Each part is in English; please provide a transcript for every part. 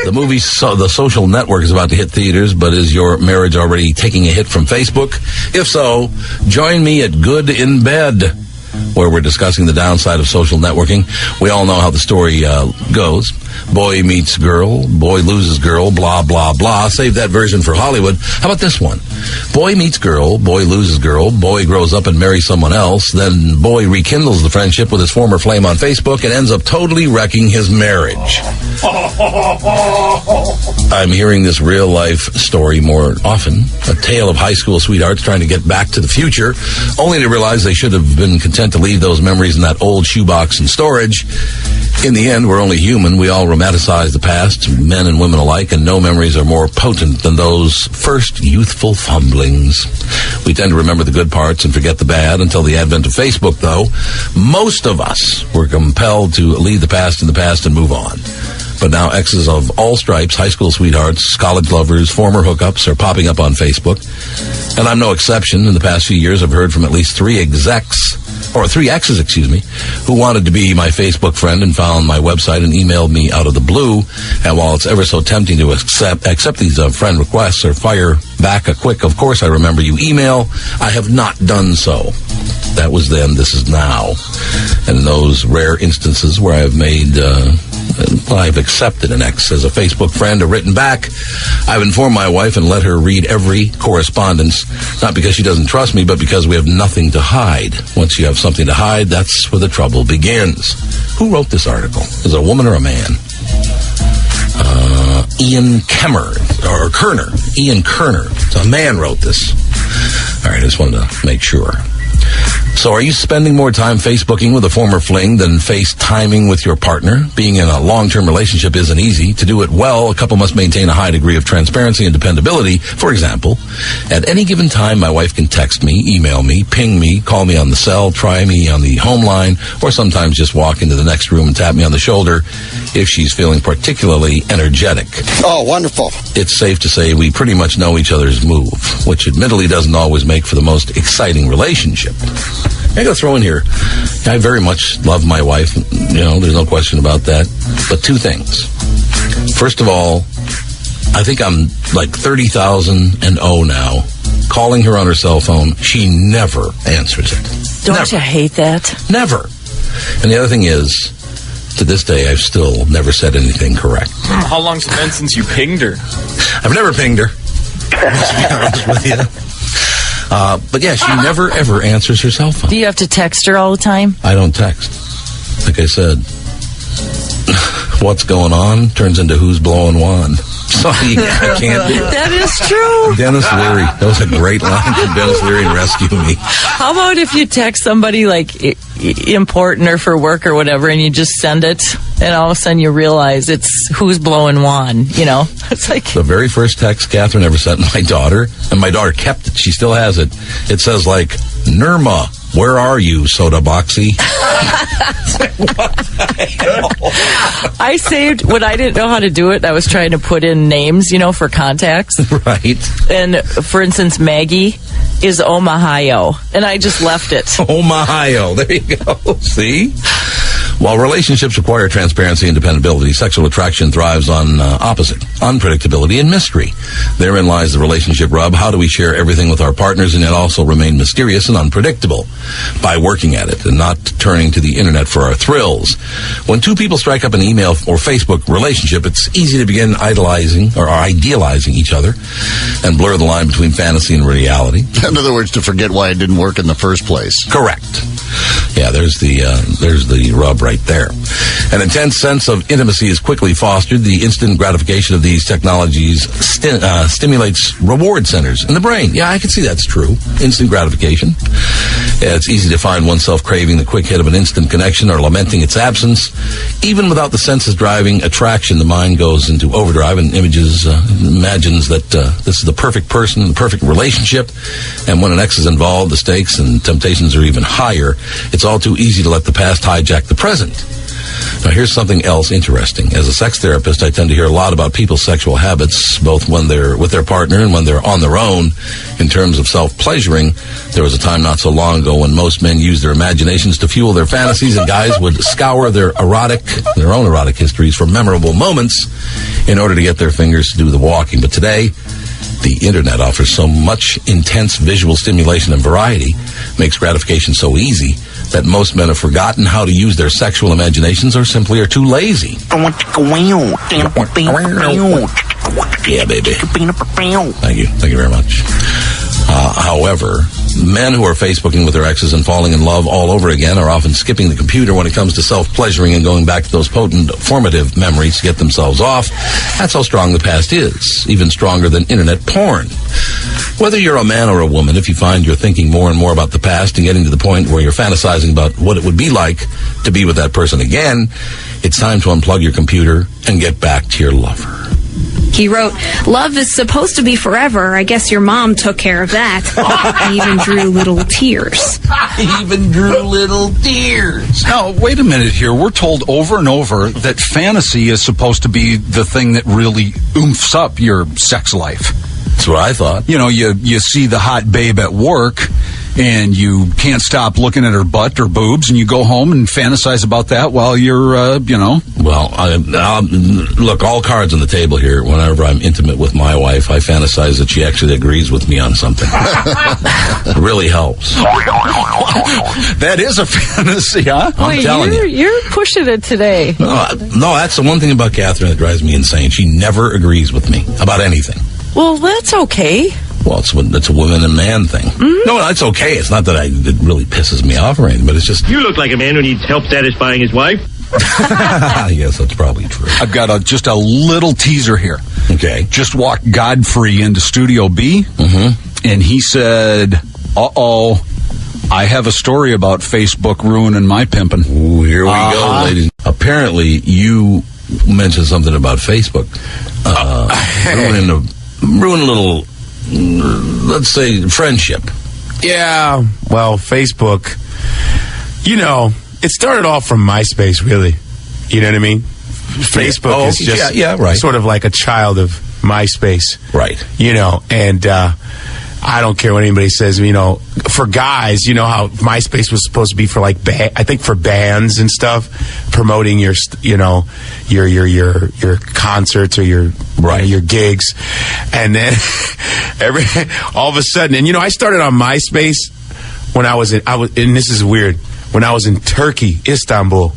The movie The Social Network is about to hit theaters, but is your marriage already taking a hit from Facebook? If so, join me at Good in Bed, where we're discussing the downside of social networking. We all know how the story goes. Boy meets girl, boy loses girl, blah, blah, blah. Save that version for Hollywood. How about this one? Boy meets girl, boy loses girl, boy grows up and marries someone else, then boy rekindles the friendship with his former flame on Facebook and ends up totally wrecking his marriage. I'm hearing this real-life story more often. A tale of high school sweethearts trying to get back to the future, only to realize they should have been content to leave those memories in that old shoebox in storage. In the end, we're only human. We all romanticize the past, men and women alike, and no memories are more potent than those first youthful fumblings. We tend to remember the good parts and forget the bad. Until the advent of Facebook, though, most of us were compelled to leave the past in the past and move on. But now exes of all stripes, high school sweethearts, college lovers, former hookups are popping up on Facebook. And I'm no exception. In the past few years, I've heard from at least three exes, who wanted to be my Facebook friend and found my website and emailed me out of the blue. And while it's ever so tempting to accept these friend requests or fire back a quick, of course I remember you email, I have not done so. That was then, this is now. And in those rare instances where I've accepted an ex as a Facebook friend or written back, I've informed my wife and let her read every correspondence, not because she doesn't trust me, but because we have nothing to hide. Once you have something to hide, that's where the trouble begins. Who wrote this article? Is it a woman or a man? Ian Kerner. Ian Kerner. So a man wrote this. All right, I just wanted to make sure. So are you spending more time Facebooking with a former fling than FaceTiming with your partner? Being in a long-term relationship isn't easy. To do it well, a couple must maintain a high degree of transparency and dependability. For example, at any given time, my wife can text me, email me, ping me, call me on the cell, try me on the home line, or sometimes just walk into the next room and tap me on the shoulder if she's feeling particularly energetic. Oh, wonderful. It's safe to say we pretty much know each other's move, which admittedly doesn't always make for the most exciting relationship. I gotta throw in here, I very much love my wife, there's no question about that, but two things. First of all, I think I'm like 30,000 and now, calling her on her cell phone, she never answers it. Don't you hate that? Never. And the other thing is, to this day, I've still never said anything correct. How long's it been since you pinged her? I've never pinged her, to be honest with you. But yeah, she never, ever answers her cell phone. Do you have to text her all the time? I don't text. Like I said, what's going on turns into who's blowing wand. So I can't do it. That is true. Dennis Leary. That was a great line from Dennis Leary in Rescue Me. How about if you text somebody like important or for work or whatever and you just send it and all of a sudden you realize it's who's blowing wand, It's like... The very first text Catherine ever sent my daughter, and my daughter kept it. She still has it. It says like, Nirma, where are you, Soda Boxy? What the hell? I saved, when I didn't know how to do it, I was trying to put in names, for contacts. Right. And, for instance, Maggie is Omahio, and I just left it. Omahio. There you go. See? While relationships require transparency and dependability, sexual attraction thrives on opposite, unpredictability and mystery. Therein lies the relationship rub. How do we share everything with our partners and yet also remain mysterious and unpredictable? By working at it and not turning to the internet for our thrills. When two people strike up an email or Facebook relationship, it's easy to begin idolizing or idealizing each other and blur the line between fantasy and reality. In other words, to forget why it didn't work in the first place. Correct. Yeah, there's the rub right there. An intense sense of intimacy is quickly fostered. The instant gratification of these technologies stimulates reward centers in the brain. Yeah, I can see that's true. Instant gratification. Yeah, it's easy to find oneself craving the quick hit of an instant connection or lamenting its absence. Even without the senses driving attraction, the mind goes into overdrive and imagines that this is the perfect person, the perfect relationship. And when an ex is involved, the stakes and temptations are even higher. It's all too easy to let the past hijack the present. Now, here's something else interesting. As a sex therapist, I tend to hear a lot about people's sexual habits, both when they're with their partner and when they're on their own. In terms of self-pleasuring, there was a time not so long ago when most men used their imaginations to fuel their fantasies, and guys would scour their own erotic histories for memorable moments in order to get their fingers to do the walking. But today, the internet offers so much intense visual stimulation and variety, makes gratification so easy, that most men have forgotten how to use their sexual imaginations or simply are too lazy. Yeah, baby. Thank you. Thank you very much. However, men who are Facebooking with their exes and falling in love all over again are often skipping the computer when it comes to self-pleasuring and going back to those potent formative memories to get themselves off. That's how strong the past is, even stronger than internet porn. Whether you're a man or a woman, if you find you're thinking more and more about the past and getting to the point where you're fantasizing about what it would be like to be with that person again, it's time to unplug your computer and get back to your lover. He wrote, "Love is supposed to be forever. I guess your mom took care of that." I even drew little tears. Now, wait a minute here. We're told over and over that fantasy is supposed to be the thing that really oomphs up your sex life. That's what I thought. You know, you see the hot babe at work, and you can't stop looking at her butt or boobs, and you go home and fantasize about that while you're, Well, look, all cards on the table here. Whenever I'm intimate with my wife, I fantasize that she actually agrees with me on something. It really helps. That is a fantasy, huh? I'm telling you. You're pushing it today. No, that's the one thing about Catherine that drives me insane. She never agrees with me about anything. Well, that's okay. Well, it's a woman and man thing. Mm-hmm. No, it's okay. It's not that it really pisses me off or anything, but it's just... You look like a man who needs help satisfying his wife. Yes, that's probably true. I've got just a little teaser here. Okay. Just walked Godfrey into Studio B, and he said, "Uh-oh, I have a story about Facebook ruining my pimping." Ooh, here we go, ladies. Apparently, you mentioned something about Facebook. Ruin a little... let's say friendship. Yeah, well, Facebook, it started off from MySpace, really. You know what I mean? Facebook is just right. sort of like a child of MySpace. Right. And I don't care what anybody says, for guys, how MySpace was supposed to be for I think for bands and stuff, promoting your concerts or your gigs. And then all of a sudden, and I started on MySpace when and this is weird, when I was in Turkey, Istanbul.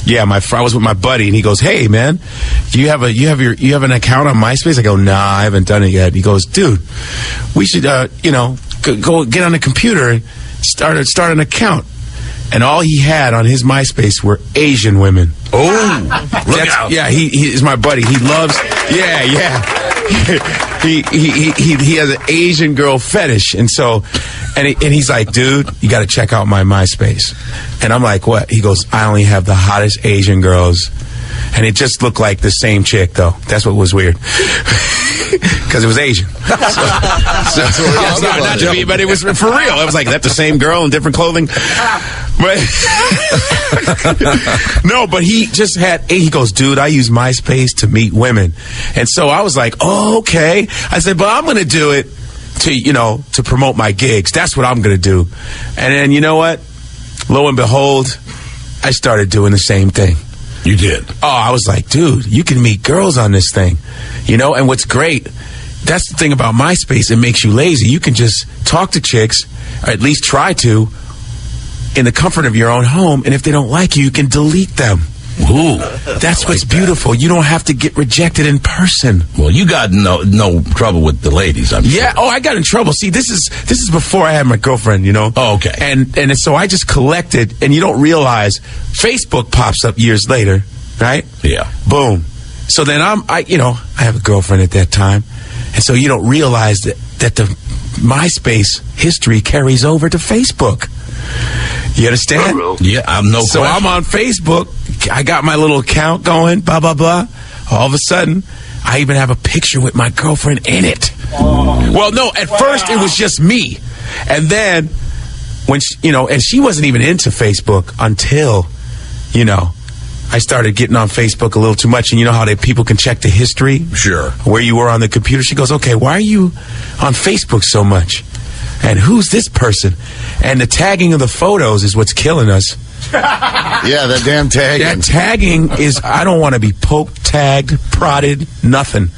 Yeah, I was with my buddy, and he goes, "Hey, man, you have an account on MySpace?" I go, "Nah, I haven't done it yet." He goes, "Dude, we should, go get on the computer and start an account." And all he had on his MySpace were Asian women. Oh, look out! Yeah, he is my buddy. He loves. Yeah. He has an Asian girl fetish, and so, and he's like, "Dude, you got to check out my MySpace." And I'm like, "What?" He goes, "I only have the hottest Asian girls," and it just looked like the same chick, though. That's what was weird, because it was Asian. Not to be, but it was for real. I was like, "That's the same girl in different clothing." But no, but he just he goes, "Dude, I use MySpace to meet women." And so I was like, "Oh, okay." I said, "But I'm going to do it to promote my gigs. That's what I'm going to do." And then, you know what? Lo and behold, I started doing the same thing. You did? Oh, I was like, "Dude, you can meet girls on this thing." And what's great, that's the thing about MySpace, it makes you lazy. You can just talk to chicks, or at least try to, in the comfort of your own home, and if they don't like you, you can delete them. Ooh, that's what's beautiful. You don't have to get rejected in person. Well, you got no trouble with the ladies, I'm sure. Yeah. Oh, I got in trouble. See, this is before I had my girlfriend. Oh, okay. And so I just collected, and you don't realize Facebook pops up years later, right? Yeah. Boom. So then I have a girlfriend at that time, and so you don't realize that the MySpace history carries over to Facebook. You understand? Yeah, I'm So I'm on Facebook. I got my little account going, blah, blah, blah. All of a sudden, I even have a picture with my girlfriend in it. Oh. Well, no, at first it was just me. And then, when she, and she wasn't even into Facebook until, I started getting on Facebook a little too much, and you know how people can check the history? Sure. Where you were on the computer. She goes, okay, why are you on Facebook so much? And who's this person? And the tagging of the photos is what's killing us. Yeah, that damn tag. That tagging is, I don't want to be poked, tagged, prodded, nothing.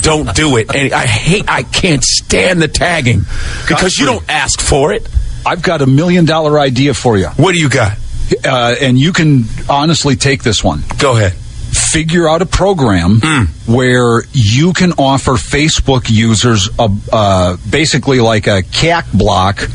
Don't do it. And I can't stand the tagging because you don't ask for it. I've got $1 million idea for you. What do you got? And you can honestly take this one. Go ahead. Figure out a program where you can offer Facebook users basically like a CAC block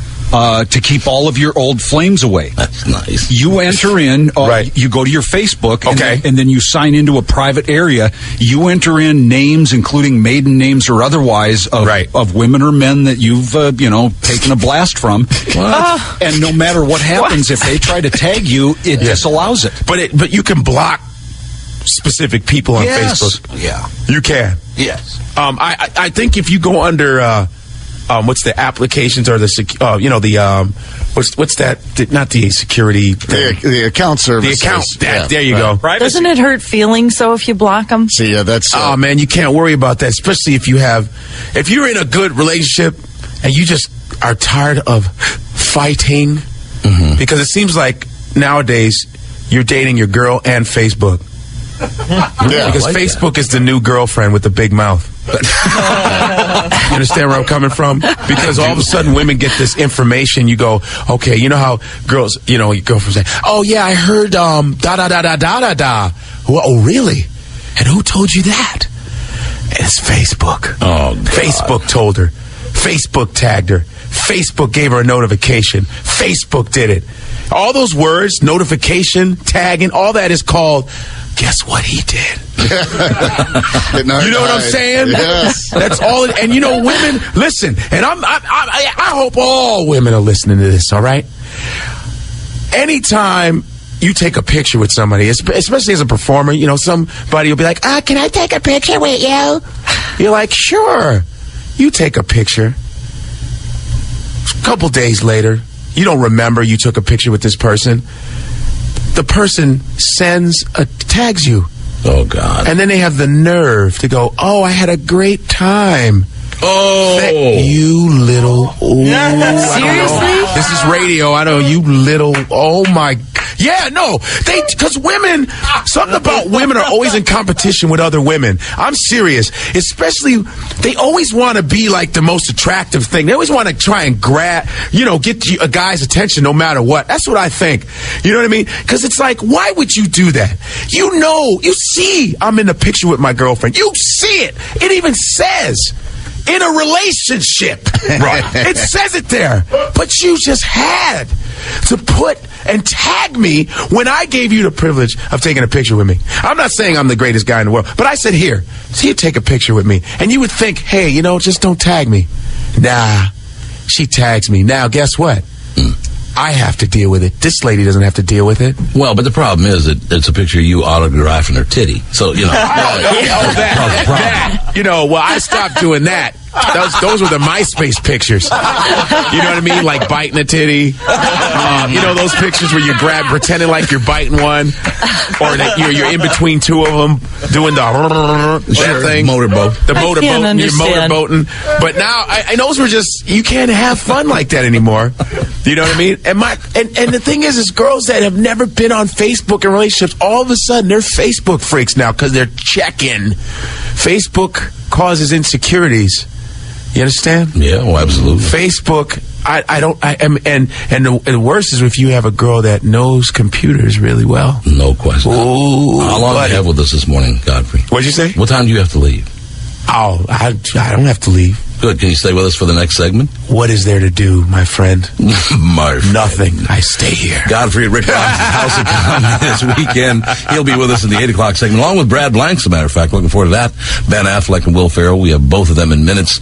to keep all of your old flames away. That's nice. You enter in, Right. you go to your Facebook, Okay. and then you sign into a private area. You enter in names, including maiden names or otherwise, of women or men that you've taken a blast from. And no matter what happens, if they try to tag you, it disallows it. But you can block specific people on Facebook. Yeah. You can. Yes. I think if you go under what's the applications or the what's that? Not the security. The account The services. account. Yeah, There you go. Doesn't it hurt feelings so if you block them? See, yeah, that's. Oh man, you can't worry about that, especially if you're in a good relationship and you just are tired of fighting, because it seems like nowadays you're dating your girl and Facebook. Yeah, Because like Facebook is the new girlfriend with the big mouth. You understand where I'm coming from? Because all of a sudden women get this information. You go, okay, you know how girls, your girlfriend say, oh yeah, I heard da da da da da da da. Well, oh really? And who told you that? It's Facebook. Oh, God. Facebook told her. Facebook tagged her. Facebook gave her a notification. Facebook did it. All those words, notification, tagging, all that is called, guess what he did? You know what I'm saying? Yes. That's all. And women, listen, and I hope all women are listening to this, all right? Anytime you take a picture with somebody, especially as a performer, somebody will be like, can I take a picture with you? You're like, sure. You take a picture. A couple days later, you don't remember you took a picture with this person. The person tags you. Oh, God. And then they have the nerve to go, oh, I had a great time. You little... Ooh, Seriously? This is radio. I know, you little... Oh, my... Yeah, no. Because women... Something about women are always in competition with other women. I'm serious. Especially, they always want to be like the most attractive thing. They always want to try and get a guy's attention no matter what. That's what I think. You know what I mean? Because it's like, why would you do that? You see I'm in the picture with my girlfriend. You see it. It even says... in a relationship. Right. It says it there. But you just had to put and tag me when I gave you the privilege of taking a picture with me. I'm not saying I'm the greatest guy in the world, but I said, here, so you take a picture with me. And you would think, hey, just don't tag me. Nah, she tags me. Now, guess what? I have to deal with it. This lady doesn't have to deal with it. Well, but the problem is that it's a picture of you autographing her titty. So, I stopped doing that. Those were the MySpace pictures. You know what I mean? Like biting a titty. Those pictures where you're pretending like you're biting one, or that you're in between two of them doing that thing. Motorboat. The motorboat. You're understand. motorboating. But now, I know those were just, you can't have fun like that anymore. You know what I mean? And the thing is girls that have never been on Facebook in relationships, all of a sudden they're Facebook freaks now because they're checking. Facebook causes insecurities. You understand? Yeah, well, absolutely. Facebook, the worst is if you have a girl that knows computers really well. No question. Ooh, How long do you have with us this morning, Godfrey? What'd you say? What time do you have to leave? Oh, I don't have to leave. Good. Can you stay with us for the next segment? What is there to do, my friend? My friend. Nothing. I stay here. Godfrey at Rick Ross' House of Comedy this weekend. He'll be with us in the 8 o'clock segment, along with Brad Blanks, as a matter of fact. Looking forward to that. Ben Affleck and Will Ferrell. We have both of them in minutes.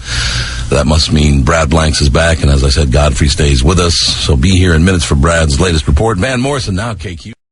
That must mean Brad Blanks is back. And as I said, Godfrey stays with us. So be here in minutes for Brad's latest report. Van Morrison now, KQ.